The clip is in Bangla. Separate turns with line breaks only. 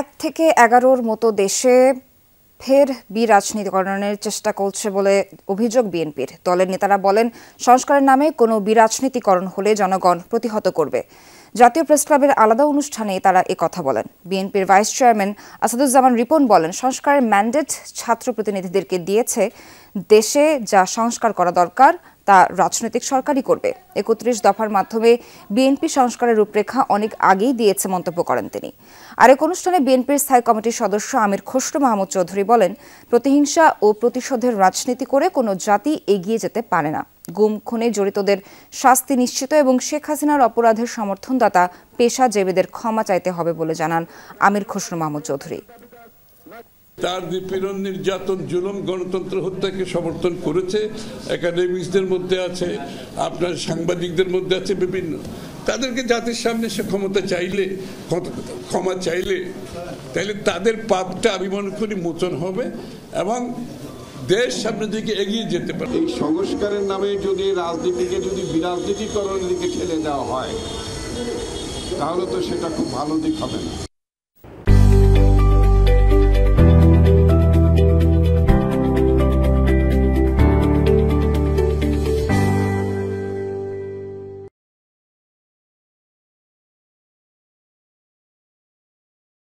1 থেকে 11-র মতো দেশে ফের বিরাজনীতিকরণের চেষ্টা করছে বলে অভিযোগ বিএনপির। দলের নেতারা বলেন, সংস্কারের নামে কোনো বিরাজনীতিকরণ হলে জনগণ প্রতিহত করবে। জাতীয় প্রেসক্লাবের আলাদা অনুষ্ঠানে তারা কথা বলেন। বিএনপির ভাইস চেয়ারম্যান আসাদুজ্জামান রিপন বলেন, সংস্কারের ম্যান্ডেট ছাত্র প্রতিনিধিদেরকে দিয়েছে। দেশে যা সংস্কার করা দরকার তা রাজনৈতিক সরকারই করবে। ৩১ দফার মাধ্যমে বিএনপি সংস্কারের রূপরেখা অনেক আগেই দিয়েছে মন্তব্য করেন তিনি। আরেক অনুষ্ঠানে বিএনপির স্থায়ী কমিটির সদস্য আমির খসরু মাহমুদ চৌধুরী বলেন, প্রতিহিংসা ও প্রতিশোধের রাজনীতি করে কোনো জাতি এগিয়ে যেতে পারে না। গুম খুনে জড়িতদের শাস্তি নিশ্চিত এবং শেখ হাসিনার অপরাধের সমর্থনদাতা পেশাজীবীদের ক্ষমা চাইতে হবে বলে জানান আমির খসরু মাহমুদ চৌধুরী।
তার নিপীড়ন, নির্যাতন, জুলুম, গণতন্ত্র হত্যাকে সমর্থন করেছে। একাডেমিকসদের মধ্যে আছে, আপনার সাংবাদিকদের মধ্যে আছে বিভিন্ন। তাদেরকে জাতির সামনে সে ক্ষমা চাইলে তাহলে তাদের পাপটা আমি মনে করি মোচন হবে এবং দেশ সামনের দিকে এগিয়ে যেতে পারে।
এই সংস্কারের নামে যদি রাজনীতিকে বিরাজনীতিকরণের দিকে ঠেলে দেওয়া হয় তাহলে তো সেটা খুব ভালো দিক হবে না।